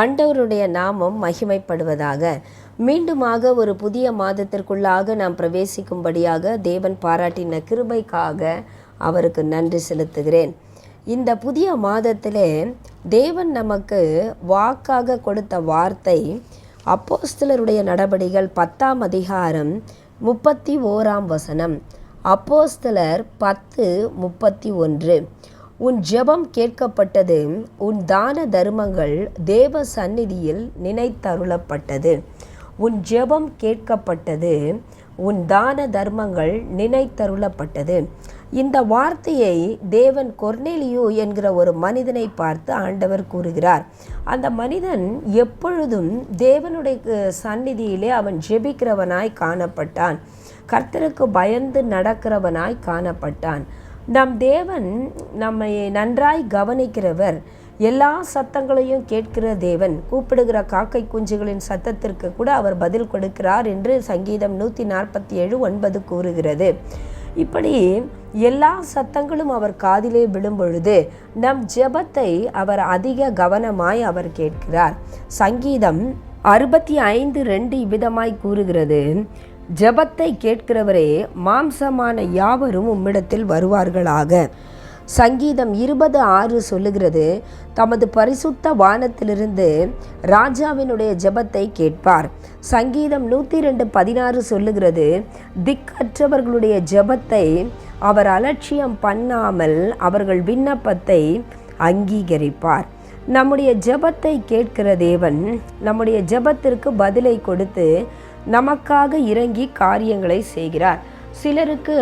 ஆண்டவருடைய நாமம் மகிமைப்படுவதாக. மீண்டுமாக ஒரு புதிய மாதத்திற்குள்ளாக நாம் பிரவேசிக்கும்படியாக தேவன் பாராட்டின கிருபைக்காக அவருக்கு நன்றி செலுத்துகிறேன். இந்த புதிய மாதத்திலே தேவன் நமக்கு வாக்காக கொடுத்த வார்த்தை அப்போஸ்தலருடைய நடபடிகள் 10ஆம் அதிகாரம் 31ஆம் வசனம். அப்போஸ்தலர் 10:31. உன் ஜெபம் கேட்கப்பட்டது, உன் தான தர்மங்கள் தேவ சந்நிதியில் நினைத்தருளப்பட்டது. உன் ஜெபம் கேட்கப்பட்டது, உன் தான தர்மங்கள் நினைத்தருளப்பட்டது. இந்த வார்த்தையை தேவன் கொர்நேலியு என்கிற ஒரு மனிதனை பார்த்து ஆண்டவர் கூறுகிறார். அந்த மனிதன் எப்பொழுதும் தேவனுடைய சந்நிதியிலே அவன் ஜெபிக்கிறவனாய் காணப்பட்டான். கர்த்தருக்கு பயந்து நடக்கிறவனாய் காணப்பட்டான். நம் தேவன் நம்மை நன்றாய் கவனிக்கிறவர், எல்லா சத்தங்களையும் கேட்கிற தேவன். கூப்பிடுகிற காக்கை குஞ்சுகளின் சத்தத்திற்கு கூட அவர் பதில் கொடுக்கிறார் என்று சங்கீதம் 147:9 கூறுகிறது. இப்படி எல்லா சத்தங்களும் அவர் காதிலே விழும் பொழுது நம் ஜெபத்தை அவர் அதிக கவனமாய் அவர் கேட்கிறார். சங்கீதம் 65:2 இவ்விதமாய் கூறுகிறது, ஜெபத்தை கேட்கிறவரே, மாம்சமான யாவரும் உம்மிடத்தில் வருவார்களாக. சங்கீதம் 20:6 சொல்லுகிறது, தமது பரிசுத்த வானத்திலிருந்து ராஜாவினுடைய ஜெபத்தை கேட்பார். சங்கீதம் 102:16 சொல்லுகிறது, திக்கற்றவர்களுடைய ஜெபத்தை அவர் அலட்சியம் பண்ணாமல் அவர்கள் விண்ணப்பத்தை அங்கீகரிப்பார். நம்முடைய ஜெபத்தை கேட்கிற தேவன் நம்முடைய ஜெபத்திற்கு பதிலை கொடுத்து நமக்காக இறங்கி காரியங்களை செய்கிறார். சிலருக்கு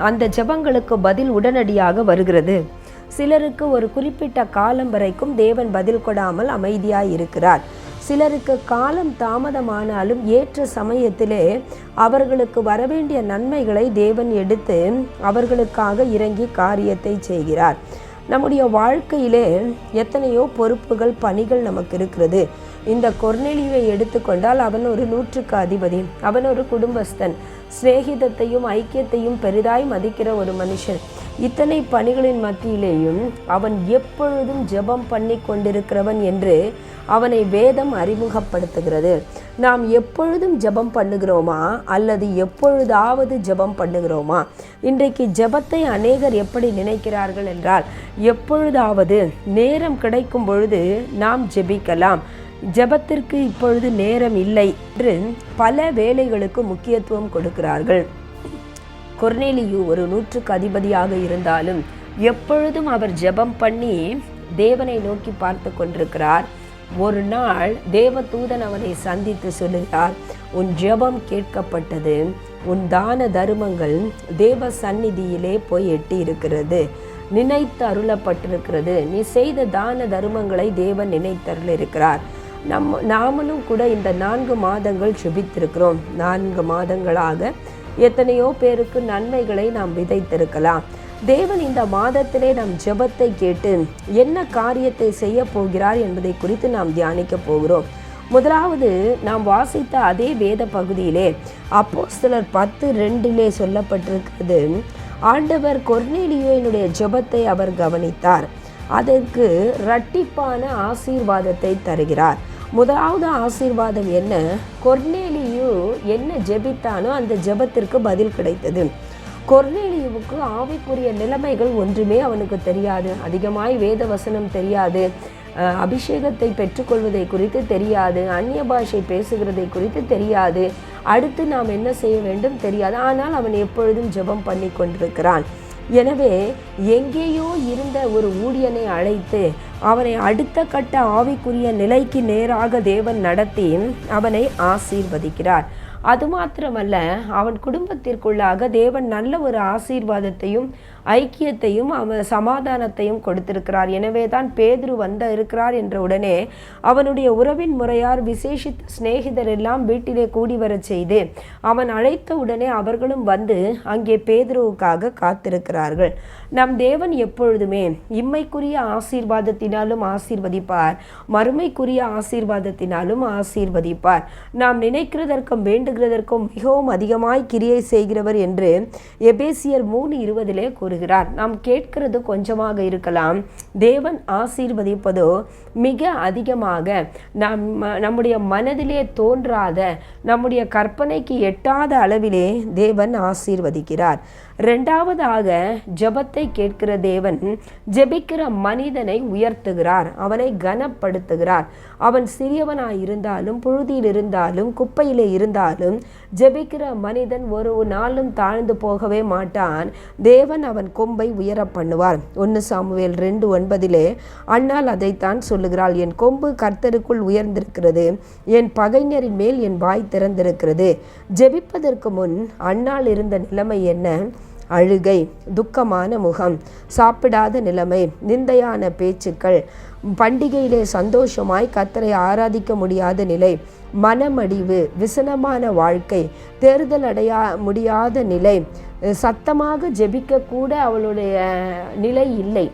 அந்த ஜெபங்களுக்கு பதில் உடனடியாக வருகிறது. சிலருக்கு ஒரு குறிப்பிட்ட காலம் வரைக்கும் தேவன் பதில் கொடாமல் அமைதியாய் இருக்கிறார். சிலருக்கு காலம் தாமதமானாலும் ஏற்ற சமயத்திலே அவர்களுக்கு வரவேண்டிய நன்மைகளை தேவன் எடுத்து அவர்களுக்காக இறங்கி காரியத்தை செய்கிறார். நம்முடைய வாழ்க்கையிலே எத்தனையோ பொறுப்புகள், பணிகள் நமக்கு இருக்கிறது. இந்த கொர்நேலியுவை எடுத்துக்கொண்டால் அவன் ஒரு 100க்கு அதிபதி. அவன் ஒரு குடும்பஸ்தன், சிநேகிதத்தையும் ஐக்கியத்தையும் பெரிதாய் மதிக்கிற ஒரு மனுஷன். இத்தனை பணிகளின் மத்தியிலேயும் அவன் எப்பொழுதும் ஜெபம் பண்ணி கொண்டிருக்கிறவன் என்று அவனை வேதம் அறிமுகப்படுத்துகிறது. நாம் எப்பொழுதும் ஜெபம் பண்ணுகிறோமா அல்லது எப்பொழுதாவது ஜெபம் பண்ணுகிறோமா? இன்றைக்கு ஜெபத்தை அநேகர் எப்படி நினைக்கிறார்கள் என்றால், எப்பொழுதாவது நேரம் கிடைக்கும் பொழுது நாம் ஜெபிக்கலாம், ஜெபத்திற்கு இப்பொழுது நேரம் இல்லை என்று பல வேலைகளுக்கு முக்கியத்துவம் கொடுக்கிறார்கள். கொர்நேலியு ஒரு 100க்கு அதிபதியாக இருந்தாலும் எப்பொழுதும் அவர் ஜெபம் பண்ணி தேவனை நோக்கி பார்த்து கொண்டிருக்கிறார். ஒரு நாள் தேவதூதன் அவனை சந்தித்து சொல்லுகிறார், உன் ஜெபம் கேட்கப்பட்டது, உன் தான தருமங்கள் தேவ சந்நிதியிலே போய் எட்டி இருக்கிறது, நினைத்து அருளப்பட்டிருக்கிறது. நீ செய்த தான தருமங்களை தேவன் நினைத்தருள் இருக்கிறார். நாமளும் கூட இந்த 4 மாதங்கள் ஜெபித்திருக்கிறோம். 4 மாதங்களாக எத்தனையோ பேருக்கு நன்மைகளை நாம் விதைத்திருக்கலாம். தேவன் இந்த மாதத்திலே நம் ஜெபத்தை கேட்டு என்ன காரியத்தை செய்ய போகிறார் என்பதை குறித்து நாம் தியானிக்க போகிறோம். முதலாவது, நாம் வாசித்த அதே வேத பகுதியிலே அப்போஸ்தலர் 10:2 சொல்லப்பட்டிருக்கிறது, ஆண்டவர் கொர்நேலியுவினுடைய ஜெபத்தை அவர் கவனித்தார், அதற்கு இரட்டிப்பான ஆசீர்வாதத்தை தருகிறார். முதலாவது ஆசீர்வாதம் என்ன? கொர்நேலியு என்ன ஜெபித்தானோ அந்த ஜெபத்திற்கு பதில் கிடைத்தது. கொர்நேலியுவுக்கு ஆவிக்குரிய நிலைமைகள் ஒன்றுமே அவனுக்கு தெரியாது. அதிகமாய் வேத வசனம் தெரியாது, அபிஷேகத்தை பெற்றுக்கொள்வதை குறித்து தெரியாது, அந்நிய பாஷை பேசுகிறதை குறித்து தெரியாது, அடுத்து நாம் என்ன செய்ய வேண்டும் தெரியாது. ஆனால் அவன் எப்பொழுதும் ஜெபம் பண்ணி கொண்டிருக்கிறான். எனவே எங்கேயோ இருந்த ஒரு ஊழியனை அழைத்து அவனை அடுத்த கட்ட ஆவிக்குரிய நிலைக்கு நேராக தேவன் நடத்தி அவனை ஆசீர்வதிக்கிறார். அது மாத்திரமல்ல, அவன் குடும்பத்திற்குள்ளாக தேவன் நல்ல ஒரு ஆசீர்வாதத்தையும் ஐக்கியத்தையும் அவன் சமாதானத்தையும் கொடுத்திருக்கிறார். எனவே தான் பேதுரு இருக்கிறார் என்ற உடனே அவனுடைய உறவின் முறையார் விசேஷித்த சிநேகிதர் எல்லாம் வீட்டிலே கூடி வர செய்து அவன் அழைத்த உடனே அவர்களும் வந்து அங்கே பேதுருவுக்காக காத்திருக்கிறார்கள். நம் தேவன் எப்பொழுதுமே இம்மைக்குரிய ஆசீர்வாதத்தினாலும் ஆசீர்வதிப்பார், மறுமைக்குரிய ஆசீர்வாதத்தினாலும் ஆசீர்வதிப்பார். நாம் நினைக்கிறதற்கும் வேண்டுகிறதற்கும் மிகவும் அதிகமாய் கிரியை செய்கிறவர் என்று எபேசியர் 3:20 கூறுகிறார். கூறுகிறார். நாம் கேட்கிறது கொஞ்சமாக இருக்கலாம், தேவன் ஆசீர்வதிப்பதோ மிக அதிகமாக, நம்முடைய மனதிலே தோன்றாத, நம்முடைய கற்பனைக்கு எட்டாத அளவிலே தேவன் ஆசீர்வதிக்கிறார். இரண்டாவதாக, ஜெபத்தை கேட்கிற தேவன் ஜெபிக்கிற மனிதனை உயர்த்துகிறார், அவனை கனப்படுத்துகிறார். அவன் சிறியவனாய் இருந்தாலும், புழுதியில் இருந்தாலும், குப்பையிலே இருந்தாலும், ஜெபிக்கிற மனிதன் ஒரு நாளும் தாழ்ந்து போகவே மாட்டான். தேவன் அவன் கொம்பை உயர பண்ணுவார். 1 சாமுவேல் 2:9 அன்னாள் அதைத்தான் சொல்லுகிறாள், என் கொம்பு கர்த்தருக்குள் உயர்ந்திருக்கிறது, என் பகைஞரின் மேல் என் வாய் திறந்திருக்கிறது. ஜெபிப்பதற்கு முன் அன்னாள் இருந்த நிலைமை என்ன? அழுகை, துக்கமான முகம், சாப்பிடாத நிலைமை, நிந்தையான பேச்சுக்கள், பண்டிகையிலே சந்தோஷமாய் கர்த்தரை ஆராதிக்க முடியாத நிலை, மனமடிவு, விசனமான வாழ்க்கை, தேறுதல் முடியாத நிலை, சத்தமாக ஜெபிக்க கூட அவளுடைய நிலை இல்லை.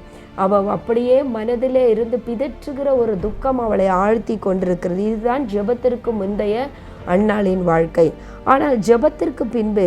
அவள் அப்படியே மனதிலே இருந்து பிதற்றுகிற ஒரு துக்கம் அவளை ஆழ்த்தி கொண்டிருக்கிறது. இதுதான் ஜெபத்திற்கு முந்தைய அன்னாளின் வாழ்க்கை. ஆனால் ஜெபத்திற்கு பின்பு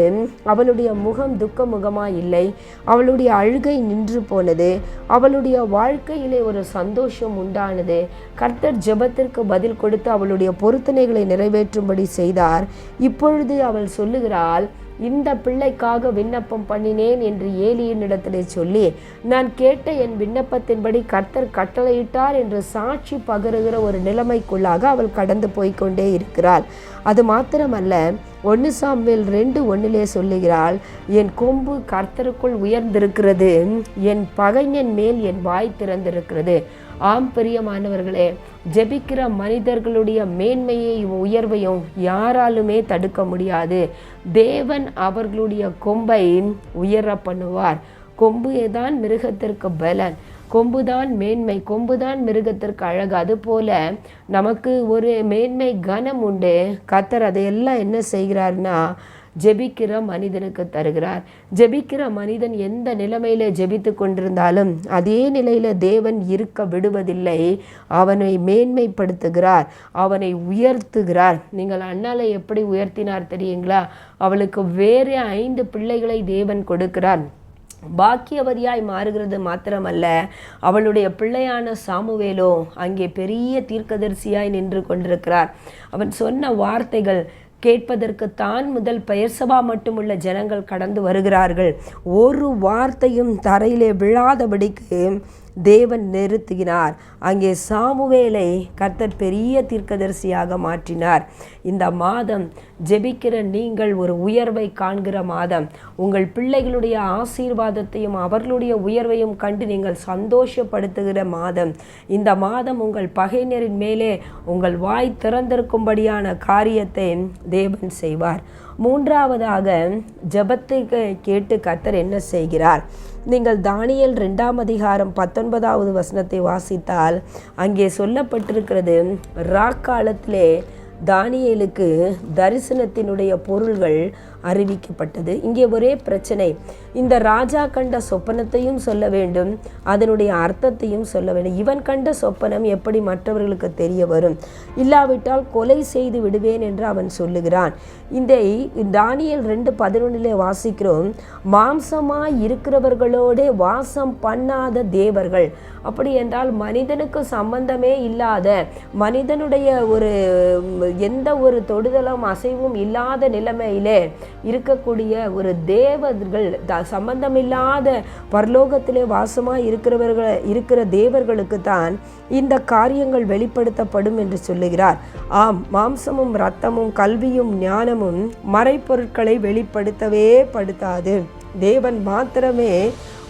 அவளுடைய முகம் துக்க முகமாக இல்லை, அவளுடைய அழுகை நின்று போனது, அவளுடைய வாழ்க்கையிலே ஒரு சந்தோஷம் உண்டானது. கர்த்தர் ஜெபத்திற்கு பதில் கொடுத்து அவளுடைய பொருத்தனைகளை நிறைவேற்றும்படி செய்தார். இப்பொழுது அவள் சொல்லுகிறாள், இந்த பிள்ளைக்காக விண்ணப்பம் பண்ணினேன் என்று ஏலியினிடத்திலே சொல்லி, நான் கேட்ட என் விண்ணப்பத்தின்படி கர்த்தர் கட்டளையிட்டார் என்று சாட்சி பகருகிற ஒரு நிலைமைக்குள்ளாக அவள் கடந்து போய்கொண்டே இருக்கிறாள். அது மாத்திரமல்ல, 1 சாமுவேல் 2:1 சொல்லுகிறாள், என் கொம்பு கர்த்தருக்குள் உயர்ந்திருக்கிறது, என் பகைஞன் மேல் என் வாய் திறந்திருக்கிறது. ஆம் பிரியமானவர்களே, ஜெபிக்கிற மனிதர்களுடைய மேன்மையையும் உயர்வையும் யாராலுமே தடுக்க முடியாது. தேவன் அவர்களுடைய கொம்பை உயர பண்ணுவார். கொம்பு தான் மிருகத்திற்கு பலன், கொம்புதான் மேன்மை, கொம்புதான் மிருகத்திற்கு அழகு. அதுபோல நமக்கு ஒரு மேன்மை கனம் உண்டு. கர்த்தர் அதையெல்லாம் என்ன செய்கிறார்னா ஜெபிக்கிற மனிதனுக்கு தருகிறார். ஜெபிக்கிற மனிதன் எந்த நிலைமையில ஜெபித்து கொண்டிருந்தாலும் அதே நிலையில தேவன் இருக்க விடுவதில்லை. அவனை மேன்மைப்படுத்துகிறார், அவனை உயர்த்துகிறார். நீங்கள் அண்ணாலை எப்படி உயர்த்தினார் தெரியுங்களா? அவளுக்கு வேறு 5 பிள்ளைகளை தேவன் கொடுக்கிறார். பாக்கியவதியாய் மாறுகிறது மாத்திரமல்ல, அவளுடைய பிள்ளையான சாமுவேலோ அங்கே பெரிய தீர்க்கதரிசியாய் நின்று கொண்டிருக்கிறார். அவன் சொன்ன வார்த்தைகள் கேட்பதற்கு தான் முதல் பெயர்சபா மட்டுமுள்ள ஜனங்கள் கடந்து வருகிறார்கள். ஒரு வார்த்தையும் தரையிலே விழாதபடிக்கு தேவன் நிறுத்தினார். அங்கே சாமுவேலை கர்த்தர் பெரிய தீர்க்கதரிசியாக மாற்றினார். இந்த மாதம் ஜெபிக்கிற நீங்கள் ஒரு உயர்வை காண்கிற மாதம். உங்கள் பிள்ளைகளுடைய ஆசீர்வாதத்தையும் அவர்களுடைய உயர்வையும் கண்டு நீங்கள் சந்தோஷப்படுத்துகிற மாதம். இந்த மாதம் உங்கள் பகைஞரின் மேலே உங்கள் வாய் திறந்திருக்கும்படியான காரியத்தை தேவன் செய்வார். மூன்றாவதாக, ஜெபத்தை கேட்டு கர்த்தர் என்ன செய்கிறார்? நீங்கள் தானியேல் 2ஆம் அதிகாரம் 19வது வசனத்தை வாசித்தால் அங்கே சொல்லப்பட்டிருக்கிறது, ராக்காலத்திலே தானியேலுக்கு தரிசனத்தினுடைய பொருள்கள் அறிவிக்கப்பட்டது. இங்கே ஒரே பிரச்சனை, இந்த ராஜா கண்ட சொப்பனத்தையும் சொல்ல வேண்டும், அதனுடைய அர்த்தத்தையும் சொல்ல வேண்டும். இவன் கண்ட சொப்பனம் எப்படி மற்றவர்களுக்கு தெரிய வரும்? இல்லாவிட்டால் கொலை செய்து விடுவேன் என்று அவன் சொல்லுகிறான். இந்த தானியேல் 2:11 வாசிக்கிறோம், மாம்சமாய் இருக்கிறவர்களோட வாசம் பண்ணாத தேவர்கள். அப்படி என்றால் மனிதனுக்கு சம்பந்தமே இல்லாத, மனிதனுடைய எந்த ஒரு தொடுதலும் அசைவும் இல்லாத நிலைமையிலே இருக்கக்கூடிய ஒரு தேவர்கள், சம்பந்தமில்லாத பரலோகத்திலே வாசமாய் இருக்கிற தேவர்களுக்கு தான் இந்த காரியங்கள் வெளிப்படுத்தப்படும் என்று சொல்லுகிறார். ஆம், மாம்சமும் இரத்தமும் கல்வியும் ஞானமும் மறைப்பொருட்களை வெளிப்படுத்தவே படுத்தாது. தேவன் மாத்திரமே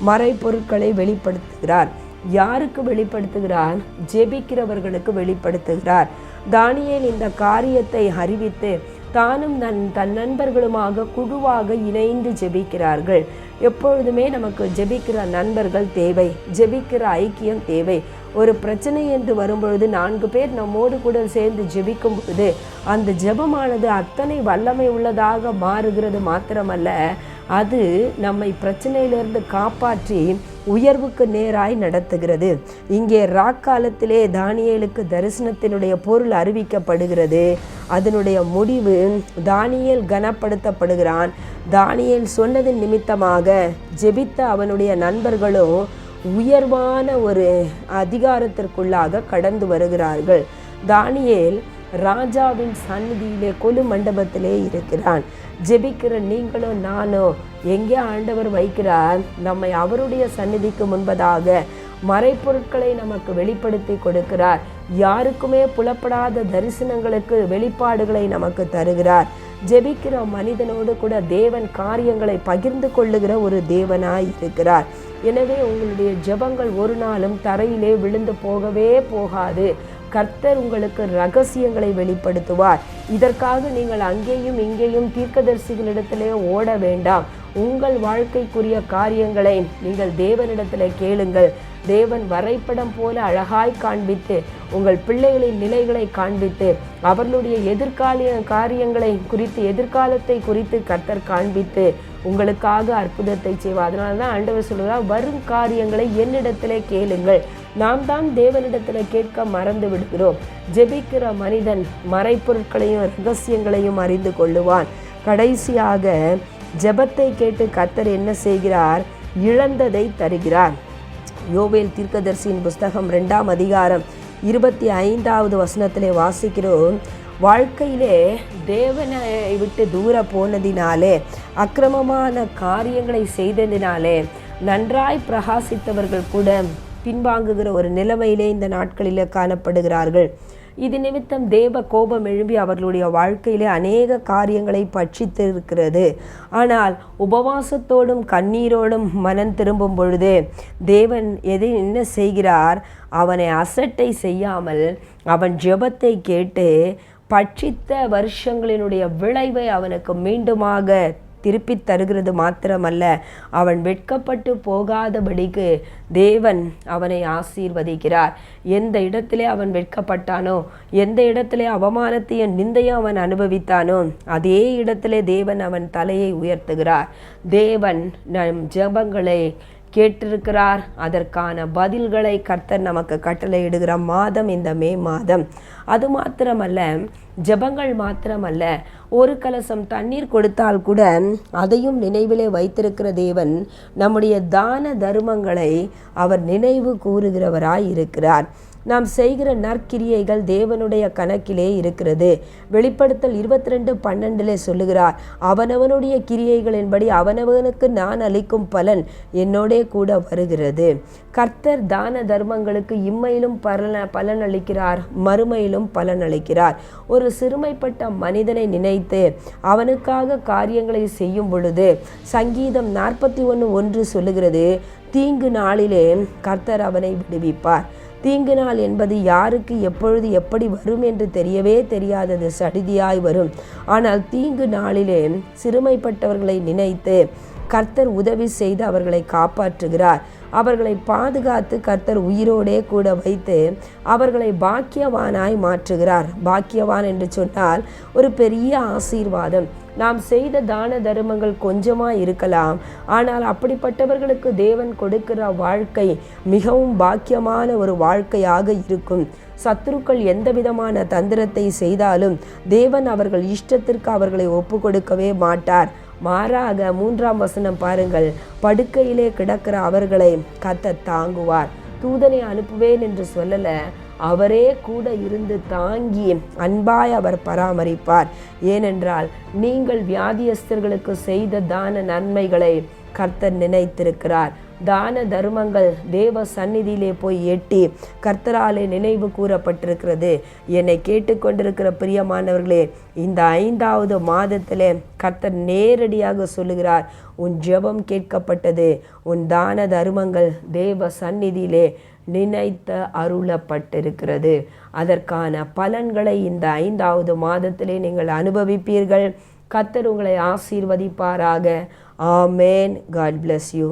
மறைப்பொருட்களை வெளிப்படுத்துகிறார். யாருக்கு வெளிப்படுத்துகிறார்? ஜெபிக்கிறவர்களுக்கு வெளிப்படுத்துகிறார். தானியேல் இந்த காரியத்தை அறிவித்து தானும் தன் நண்பர்களுமாக குழுவாக இணைந்து ஜெபிக்கிறார்கள். எப்பொழுதுமே நமக்கு ஜெபிக்கிற நண்பர்கள் தேவை, ஜெபிக்கிற ஐக்கியம் தேவை. ஒரு பிரச்சனை என்று வரும்பொழுது 4 பேர் நம்மோடு கூட சேர்ந்து ஜெபிக்கும் பொழுது அந்த ஜெபமானது அத்தனை வல்லமை உள்ளதாக மாறுகிறது. மாத்திரமல்ல, அது நம்மை பிரச்சனையிலிருந்து காப்பாற்றி உயர்வுக்கு நேராய் நடத்துகிறது. இங்கே ராக்காலத்திலே தானியேலுக்கு தரிசனத்தினுடைய பொருள் அறிவிக்கப்படுகிறது. அதனுடைய முடிவு, தானியேல் கனப்படுத்தப்படுகிறான். தானியேல் சொன்னதின் நிமித்தமாக ஜெபித்த அவனுடைய நண்பர்களும் உயர்வான ஒரு அதிகாரத்திற்குள்ளாக கடந்து வருகிறார்கள். தானியேல் ராஜாவின் சந்நிதியிலே கொலு மண்டபத்திலே இருக்கிறான். ஜெபிக்கிற நீங்களும் நானும் எங்கே ஆண்டவர் வைக்கிறார்? நம்மை அவருடைய சந்நிதிக்கு முன்பதாக மறைப்பொருட்களை நமக்கு வெளிப்படுத்தி கொடுக்கிறார். யாருக்குமே புலப்படாத தரிசனங்களுக்கு வெளிப்பாடுகளை நமக்கு தருகிறார். ஜெபிக்கிற மனிதனோடு கூட தேவன் காரியங்களை பகிர்ந்து கொள்ளுகிற ஒரு தேவனாய் இருக்கிறார். எனவே உங்களுடைய ஜெபங்கள் ஒரு நாளும் தரையிலே விழுந்து போகவே போகாது. கர்த்தர் உங்களுக்கு ரகசியங்களை வெளிப்படுத்துவார். இதற்காக நீங்கள் அங்கேயும் இங்கேயும் தீர்க்கதரிசிகளிடத்திலே ஓட வேண்டாம். உங்கள் வாழ்க்கைக்குரிய காரியங்களை நீங்கள் தேவனிடத்தில் கேளுங்கள். தேவன் வரைபடம் போல அழகாய் காண்பித்து உங்கள் பிள்ளைகளின் நிலைகளை காண்பித்து அவர்களுடைய காரியங்களை குறித்து எதிர்காலத்தை குறித்து கர்த்தர் காண்பித்து உங்களுக்காக அற்புதத்தை செய்வார். அதனால தான் ஆண்டவர் சொல்கிறார், வரும் காரியங்களை என்னிடத்திலே கேளுங்கள். நாம் தான் தேவனிடத்தில் கேட்க மறந்து விடுகிறோம். ஜெபிக்கிற மனிதன் மறைப்பொருட்களையும் ரகசியங்களையும் அறிந்து கொள்ளுவான். கடைசியாக ஜெபத்தை கேட்டு கர்த்தர் என்ன செய்கிறார்? இழந்ததை தருகிறார். யோவேல் தீர்க்கதரிசியின் புஸ்தகம் 2ஆம் அதிகாரம் 25வது வசனத்திலே வாசிக்கிறோம். வாழ்க்கையிலே தேவனை விட்டு தூர போனதினாலே, அக்கிரமமான காரியங்களை செய்ததினாலே நன்றாய் பிரகாசித்தவர்கள் கூட பின்வாங்குகிற ஒரு நிலைமையிலே இந்த நாட்களில் காணப்படுகிறார்கள். இது நிமித்தம் தேவ கோபம் எழும்பி அவர்களுடைய வாழ்க்கையிலே அநேக காரியங்களை பட்சித்து இருக்கிறது. ஆனால் உபவாசத்தோடும் கண்ணீரோடும் மனம் திரும்பும் பொழுது தேவன் என்ன செய்கிறார்? அவனை அசட்டை செய்யாமல் அவன் ஜெபத்தை கேட்டு பட்சித்த வருஷங்களினுடைய விளைவை அவனுக்கு மீண்டுமாக திருப்பி தருகிறது மாத்திரமல்ல, அவன் வெட்கப்பட்டு போகாதபடிக்கு தேவன் அவனை ஆசீர்வதிக்கிறார். எந்த இடத்திலே அவன் வெட்கப்பட்டானோ, எந்த இடத்திலே அவமானத்தையும் நிந்தையும் அவன் அனுபவித்தானோ, அதே இடத்திலே தேவன் அவன் தலையை உயர்த்துகிறார். தேவன் நம் ஜெபங்களை கேட்டிருக்கிறார். அதற்கான பதில்களை கர்த்தர் நமக்கு கட்டளையிடுகிற மாதம் இந்த மே மாதம். அது மாத்திரமல்ல, ஜெபங்கள் மாத்திரமல்ல, ஒரு கலசம் தண்ணீர் கொடுத்தால் கூட அதையும் நினைவிலே வைத்திருக்கிற தேவன் நம்முடைய தான தர்மங்களை அவர் நினைவு கூறுகிறவராய் இருக்கிறார். நாம் செய்கிற நற்கிரியைகள் தேவனுடைய கணக்கிலே இருக்கிறது. வெளிப்படுத்தல் 22:12 சொல்லுகிறார், அவனவனுடைய கிரியைகளின்படி அவனவனுக்கு நான் அளிக்கும் பலன் என்னோடே கூட வருகிறது. கர்த்தர் தான தர்மங்களுக்கு இம்மையிலும் பலன் அளிக்கிறார், மறுமையிலும் பலன் அளிக்கிறார். ஒரு சிறுமைப்பட்ட மனிதனை நினைத்து அவனுக்காக காரியங்களை செய்யும் பொழுது சங்கீதம் 41:1 சொல்லுகிறது, தீங்கு நாளிலே கர்த்தர் அவனை விடுவிப்பார். தீங்கு நாள் என்பது யாருக்கு எப்பொழுது எப்படி வரும் என்று தெரியவே தெரியாதது, சடிதியாய் வரும். ஆனால் தீங்கு நாளிலே சிறுமைப்பட்டவர்களை நினைத்து கர்த்தர் உதவி செய்து அவர்களை காப்பாற்றுகிறார். அவர்களை பாதுகாத்து கர்த்தர் உயிரோடே கூட வைத்து அவர்களை பாக்கியவானாய் மாற்றுகிறார். பாக்கியவான் என்று சொன்னால் ஒரு பெரிய ஆசீர்வாதம். நாம் செய்த தான தர்மங்கள் கொஞ்சமாக இருக்கலாம், ஆனால் அப்படிப்பட்டவர்களுக்கு தேவன் கொடுக்கிற வாழ்க்கை மிகவும் பாக்கியமான ஒரு வாழ்க்கையாக இருக்கும். சத்துருக்கள் எந்த விதமான தந்திரத்தை செய்தாலும் தேவன் அவர்கள் இஷ்டத்திற்கு அவர்களை ஒப்பு கொடுக்கவே மாட்டார். மாறாக 3ஆம் வசனம் பாருங்கள், படுக்கையிலே கிடக்கிற அவர்களை கர்த்தர் தாங்குவார். தூதனை அனுப்புவேன் என்று சொல்லல, அவரே கூட இருந்து தாங்கி அன்பாய் அவர் பராமரிப்பார். ஏனென்றால் நீங்கள் வியாதியஸ்தர்களுக்கு செய்த தான நன்மைகளை கர்த்தர் நினைத்திருக்கிறார். தான தர்மங்கள் தேவ சந்நிதியிலே போய் எட்டி கர்த்தராலே நினைவு கூறப்பட்டிருக்கிறது. என்னை கேட்டுக்கொண்டிருக்கிற பிரியமானவர்களே, இந்த 5வது மாதத்திலே கர்த்தர் நேரடியாக சொல்லுகிறார், உன் ஜெபம் கேட்கப்பட்டது, உன் தான தர்மங்கள் தேவ சந்நிதியிலே நினைத்த அருளப்பட்டிருக்கிறது. அதற்கான பலன்களை இந்த 5வது மாதத்திலே நீங்கள் அனுபவிப்பீர்கள். கர்த்தர் உங்களை ஆசீர்வதிப்பாராக. ஆமேன். God bless you.